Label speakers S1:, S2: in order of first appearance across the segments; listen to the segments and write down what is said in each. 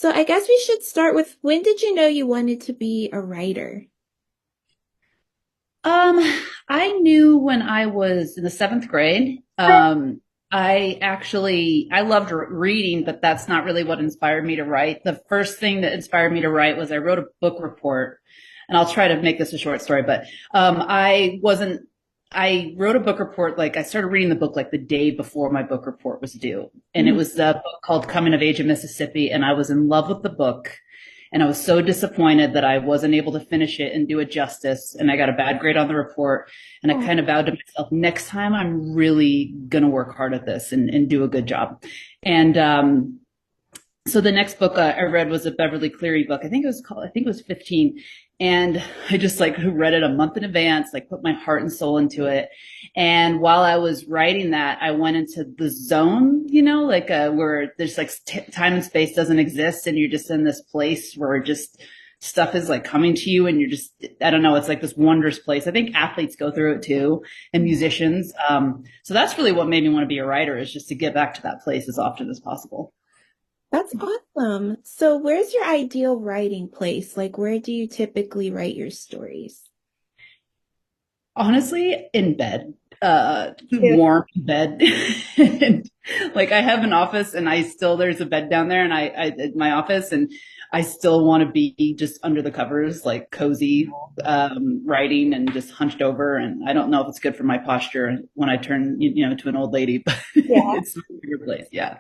S1: So I guess we should start with when did you know you wanted to be a writer?
S2: Um, I knew when I was in the seventh grade. I loved reading, but that's not really what inspired me to write. The first thing that inspired me to write was I wrote a book report, and I'll try to make this a short story, but I wasn't. I wrote a book report, like I started reading the book like the day before my book report was due. And it
S1: Mhm.
S2: was a book called Coming of Age in Mississippi. And I was in love with the book. And I was so disappointed that I wasn't able to finish it and do it justice. And I got a bad grade on the report. And I
S1: Oh,
S2: kind of vowed to myself, next time I'm really going to work hard at this and do a good job. And so the next book I read was a Beverly Cleary book. I think it was 15. And I just like read it a month in advance, like put my heart and soul into it. And while I was writing that, I went into the zone, like where there's like time and space doesn't exist. And you're just in this place where just stuff is like coming to you and you're just, I don't know, it's like this wondrous place. I think athletes go through it too and musicians. So that's really what made me want to be a writer, is just to get back to that place as often as possible.
S1: that's awesome. So where's your ideal writing place? Like where do you typically write your stories?
S2: Honestly, in bed,
S1: Yeah.
S2: warm bed. And, like I have an office and there's a bed down there and my office, and I still want to be just under the covers, like cozy, writing and just hunched over. And I don't know if it's good for my posture when I turn, to an old lady, but
S1: Yeah.
S2: it's my favorite place. Yeah.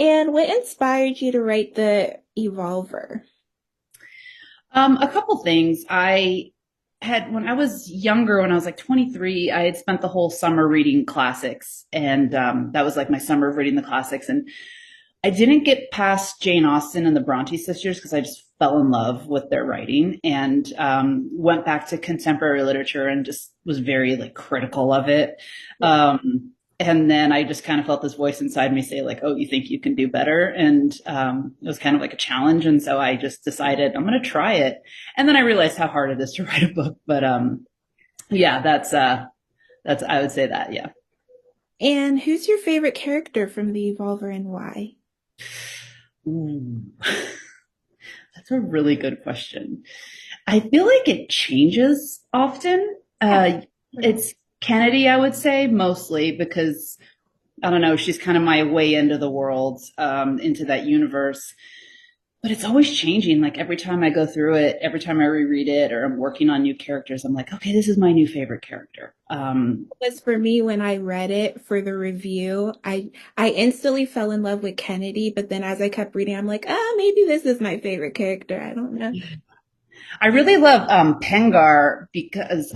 S1: And what inspired you to write the Evolver?
S2: A couple things. When I was younger, when I was like 23, I had spent the whole summer reading classics. And that was like my summer of reading the classics. And I didn't get past Jane Austen and the Bronte sisters because I just fell in love with their writing, and went back to contemporary literature and just was very like critical of it. And then I just kind of felt this voice inside me say like, "Oh, you think you can do better?" And it was kind of like a challenge. And so I just decided I'm going to try it. And then I realized how hard it is to write a book. But yeah, that's I would say that, yeah.
S1: And who's your favorite character from the Evolver and why?
S2: Ooh. That's a really good question. I feel like it changes often.
S1: Yeah.
S2: It's Kennedy, I would say, mostly because I don't know, she's kind of my way into the world, into that universe. But it's always changing. Like every time I go through it, every time I reread it or I'm working on new characters, I'm like, okay, this is my new favorite character.
S1: Was for me when I read it for the review. I instantly fell in love with Kennedy, but then as I kept reading, I'm like, ah, maybe this is my favorite character. I don't know.
S2: I really love Pengar because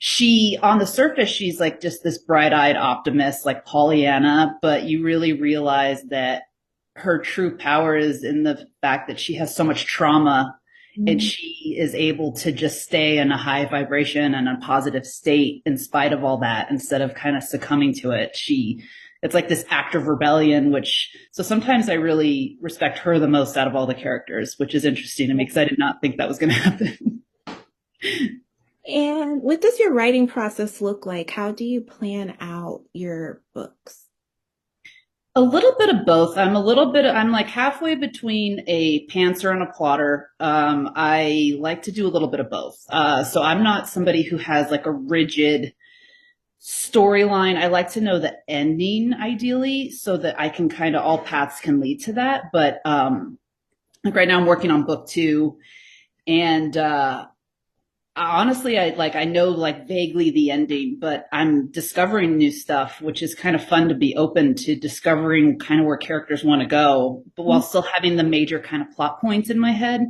S2: she, on the surface, she's like just this bright-eyed optimist, like Pollyanna, but you really realize that her true power is in the fact that she has so much trauma, and
S1: Mm.
S2: she is able to just stay in a high vibration and a positive state in spite of all that, instead of kind of succumbing to it. It's like this act of rebellion, so sometimes I really respect her the most out of all the characters, which is interesting to me because I did not think that was going to happen.
S1: And what does your writing process look like? How do you plan out your books?
S2: A little bit of both. I'm like halfway between a pantser and a plotter. I like to do a little bit of both. So I'm not somebody who has like a rigid storyline. I like to know the ending ideally so that I can kind of, all paths can lead to that. But like right now I'm working on book two, and honestly, I know like vaguely the ending, but I'm discovering new stuff, which is kind of fun to be open to discovering kind of where characters want to go, but while still having the major kind of plot points in my head,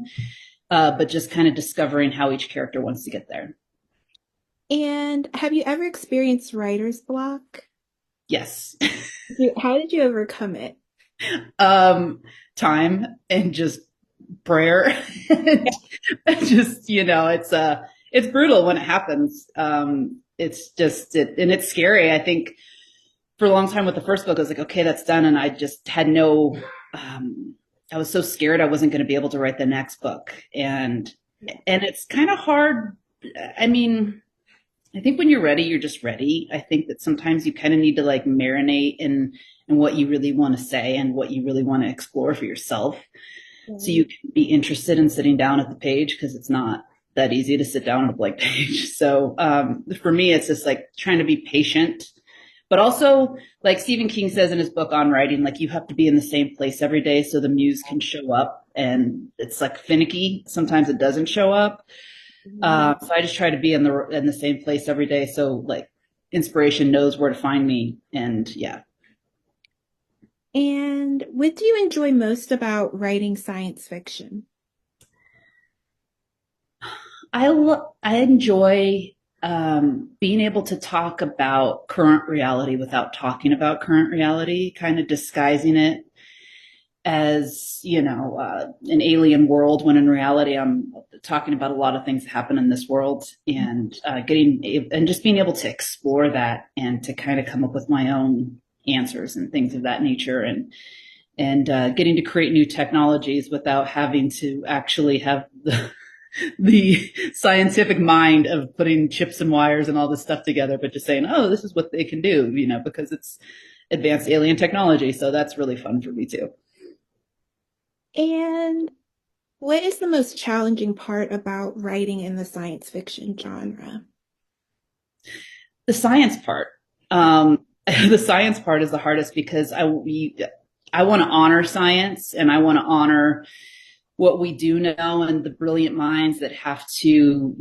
S2: but just kind of discovering how each character wants to get there.
S1: And have you ever experienced writer's block?
S2: Yes.
S1: How did you overcome it?
S2: um, Time and just prayer. And just, it's brutal when it happens. And it's scary. I think for a long time with the first book, I was like, okay, that's done. And I just had I was so scared I wasn't going to be able to write the next book. And it's kind of hard. I mean, I think when you're ready, you're just ready. I think that sometimes you kind of need to like marinate and what you really want to say and what you really want to explore for yourself. So you
S1: Right.
S2: can be interested in sitting down at the page because it's not that easy to sit down at a blank page. So for me, it's just like trying to be patient, but also like Stephen King says in his book on writing, like you have to be in the same place every day so the muse can show up. And it's like finicky. Sometimes it doesn't show up.
S1: Mhm.
S2: So I just try to be in the same place every day. So like inspiration knows where to find me. And yeah,
S1: And what do you enjoy most about writing science fiction?
S2: I enjoy being able to talk about current reality without talking about current reality, kind of disguising it as an alien world when in reality I'm talking about a lot of things that happen in this world and getting and just being able to explore that and to kind of come up with my own answers and things of that nature and getting to create new technologies without having to actually have the scientific mind of putting chips and wires and all this stuff together, but just saying, oh, this is what they can do, because it's advanced alien technology. So that's really fun for me too.
S1: And what is the most challenging part about writing in the science fiction genre?
S2: The science part, the science part is the hardest because I want to honor science and I want to honor what we do know and the brilliant minds that have to,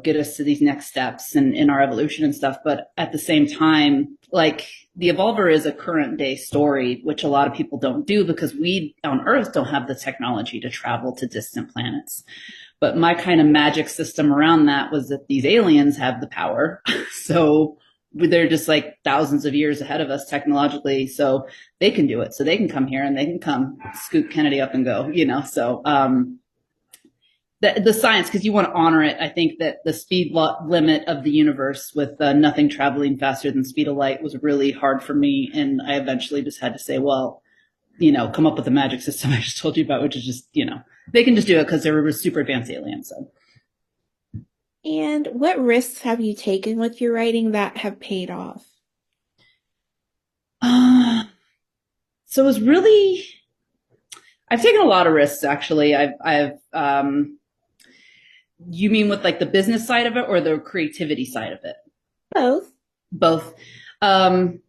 S2: get us to these next steps in our evolution and stuff. But at the same time, like the Evolver is a current day story, which a lot of people don't do because we on Earth don't have the technology to travel to distant planets. But my kind of magic system around that was that these aliens have the power. So they're just like thousands of years ahead of us technologically. So they can do it. So they can come here and they can come scoop Kennedy up and go. So the science, because you want to honor it. I think that the limit of the universe with nothing traveling faster than speed of light was really hard for me. And I eventually just had to say, well, come up with the magic system I just told you about, which is just, they can just do it because they're a super advanced aliens. So,
S1: And what risks have you taken with your writing that have paid off?
S2: uh, so it was really, I've taken a lot of risks actually. You mean with like the business side of it or the creativity side of it?
S1: Both.
S2: Both. Um,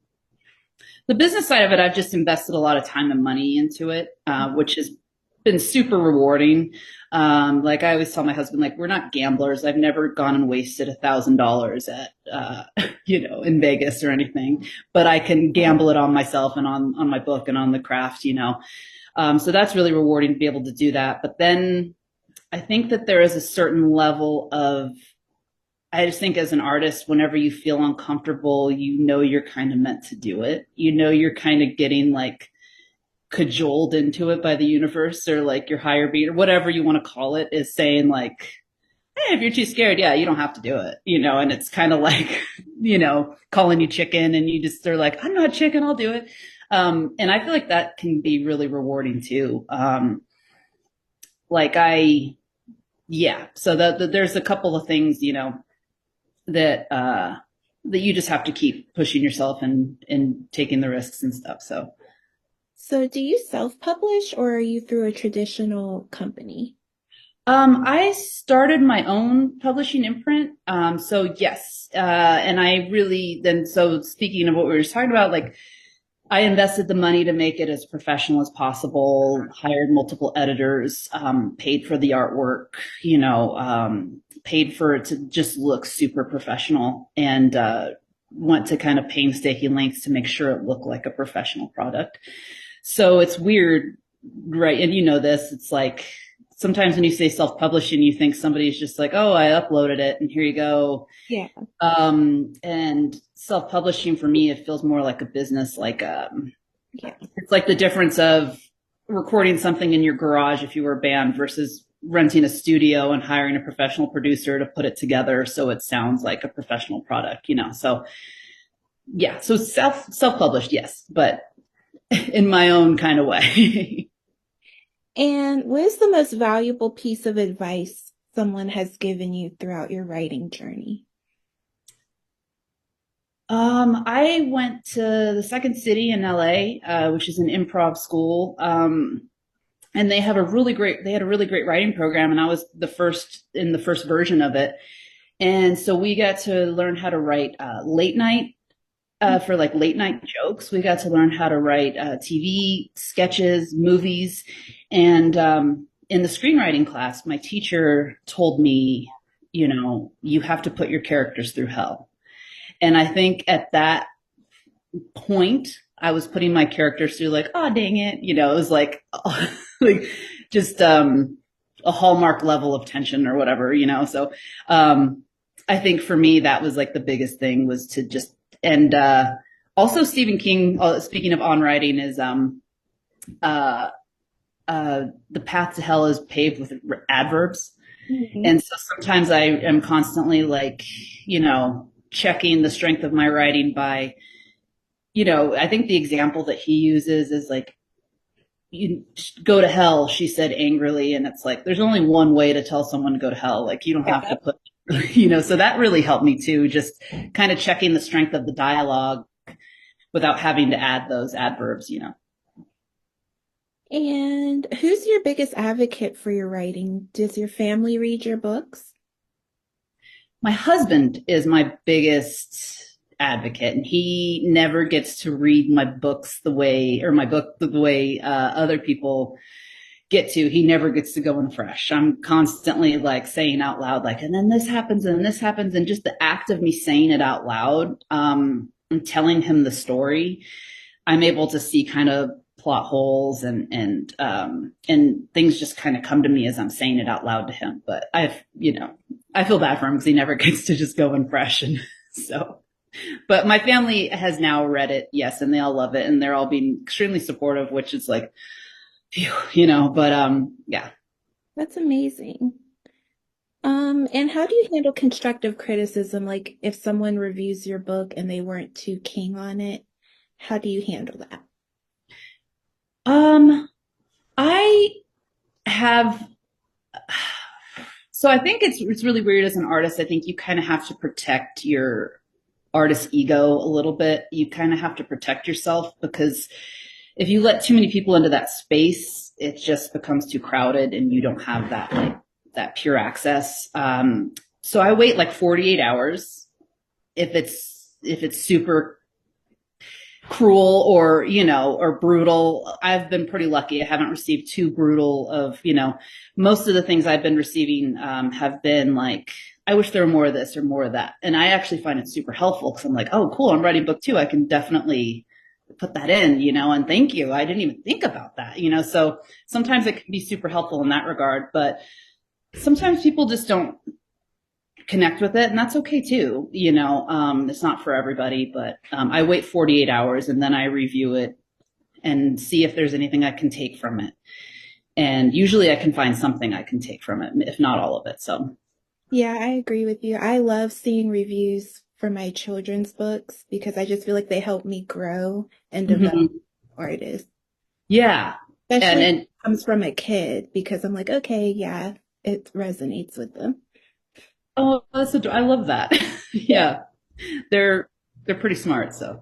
S2: the business side of it, I've just invested a lot of time and money into it, which has been super rewarding. Like I always tell my husband, like we're not gamblers. I've never gone and wasted $1,000 at, in Vegas or anything, but I can gamble it on myself and on my book and on the craft. So that's really rewarding to be able to do that. But then I think that there is a certain level of, I just think as an artist, whenever you feel uncomfortable, you're kind of meant to do it. You're kind of getting like cajoled into it by the universe or like your higher being or whatever you want to call it is saying like, hey, if you're too scared, yeah, you don't have to do it. And it's kind of like, calling you chicken and you just, they're like, I'm not chicken, I'll do it. And I feel like that can be really rewarding too. Like yeah, so there's a couple of things, that, that you just have to keep pushing yourself and taking the risks and stuff. So,
S1: So, do you self-publish or are you through a traditional company?
S2: I started my own publishing imprint. So yes, and I really then. So speaking of what we were just talking about, like I invested the money to make it as professional as possible. Hired multiple editors, paid for the artwork. Paid for it to just look super professional, and went to kind of painstaking lengths to make sure it looked like a professional product. So it's weird, right? And you know this, it's like sometimes when you say self-publishing, you think somebody's just like, oh, I uploaded it and here you go.
S1: Yeah.
S2: And self-publishing for me, it feels more like a business, like
S1: Yeah.
S2: it's like the difference of recording something in your garage if you were a band versus renting a studio and hiring a professional producer to put it together so it sounds like a professional product. So yeah, so self-published, yes, but in my own kind of way.
S1: And what is the most valuable piece of advice someone has given you throughout your writing journey?
S2: I went to the Second City in LA, which is an improv school. And they had a really great writing program, and I was the first version of it. And so we got to learn how to write late night for like late night jokes. We got to learn how to write TV sketches, movies, and in the screenwriting class, my teacher told me, you have to put your characters through hell. And I think at that point, I was putting my characters through like, oh dang it, it was like, like just a hallmark level of tension or whatever. So I think for me that was like the biggest thing was to just and also Stephen King. Speaking of on writing, is uh, the path to hell is paved with adverbs,
S1: Mhm.
S2: and so sometimes I am constantly like, checking the strength of my writing by, I think the example that he uses is like, you go to hell, she said angrily. And it's like, there's only one way to tell someone to go to hell. Like, you don't have to put, so that really helped me too, just kind of checking the strength of the dialogue without having to add those adverbs.
S1: And who's your biggest advocate for your writing? Does your family read your books?
S2: My husband is my biggest advocate, and he never gets to read my books the way, or my book the way other people get to. He never gets to go in fresh. I'm constantly like saying out loud, like, and then this happens and this happens. And just the act of me saying it out loud, and telling him the story, I'm able to see kind of plot holes and things just kind of come to me as I'm saying it out loud to him. But I feel bad for him because he never gets to just go in fresh. And so, but my family has now read it. Yes. And they all love it. And they're all being extremely supportive, which is like, phew, but yeah.
S1: That's amazing. And how do you handle constructive criticism? Like if someone reviews your book and they weren't too keen on it, how do you handle that?
S2: Um, I have, so I think it's really weird as an artist. I think you kind of have to protect your artist ego a little bit. You kind of have to protect yourself because if you let too many people into that space, it just becomes too crowded and you don't have that like that pure access. So I wait like 48 hours if it's super cruel or or brutal. I've been pretty lucky. I haven't received too brutal of most of the things I've been receiving have been like, I wish there were more of this or more of that, and I actually find it super helpful because I'm like, oh cool, I'm writing book two, I can definitely put that in, and thank you, I didn't even think about that. So sometimes it can be super helpful in that regard, but sometimes people just don't connect with it, and that's okay too. It's not for everybody, but I wait 48 hours and then I review it and see if there's anything I can take from it. And usually I can find something I can take from it, if not all of it. So,
S1: Yeah, I agree with you. I love seeing reviews for my children's books because I just feel like they help me grow and develop
S2: mhm.
S1: artists,
S2: Yeah.
S1: especially if
S2: And
S1: it comes from a kid because I'm like, okay, yeah, it resonates with them.
S2: oh, I love that.
S1: Yeah.
S2: Yeah. They're, they're pretty smart. So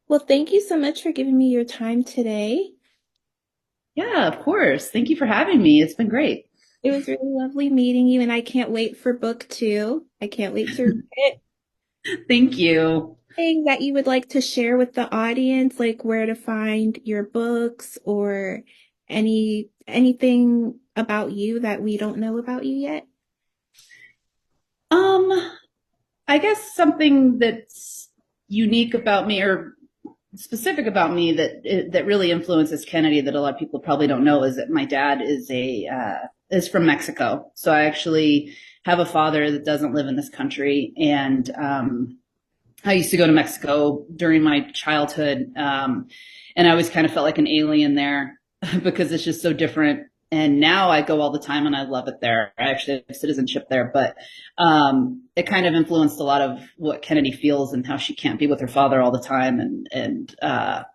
S1: Well, thank you so much for giving me your time today.
S2: yeah, of course. Thank you for having me. It's been great.
S1: It was really lovely meeting you, and I can't wait for book two. I can't wait to read it.
S2: Thank you.
S1: Anything that you would like to share with the audience, like where to find your books or anything about you that we don't know about you yet?
S2: Um, I guess something that's unique about me or specific about me that really influences Kennedy that a lot of people probably don't know is that my dad is from Mexico. So I actually have a father that doesn't live in this country, and I used to go to Mexico during my childhood, and I always kind of felt like an alien there because it's just so different. And now I go all the time, and I love it there. I actually have citizenship there, but it kind of influenced a lot of what Kennedy feels and how she can't be with her father all the time, and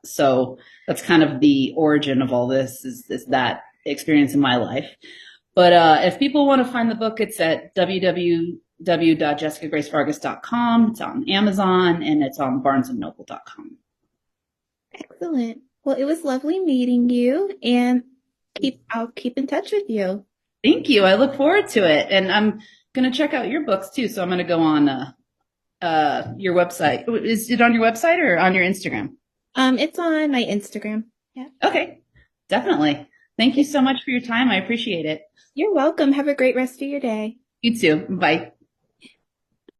S2: so that's kind of the origin of all this is that experience in my life. But if people want to find the book, it's at www www.jessicagracevargas.com. It's on Amazon and it's on barnesandnoble.com.
S1: Excellent. Well, it was lovely meeting you, and I'll keep in touch with you.
S2: Thank you. I look forward to it. And I'm going to check out your books too. So I'm going to go on your website. Is it on your website or on your Instagram?
S1: It's on my Instagram. Yeah.
S2: Okay, definitely. Thank you so much for your time. I appreciate it.
S1: You're welcome. Have a great rest of your day.
S2: You too. Bye.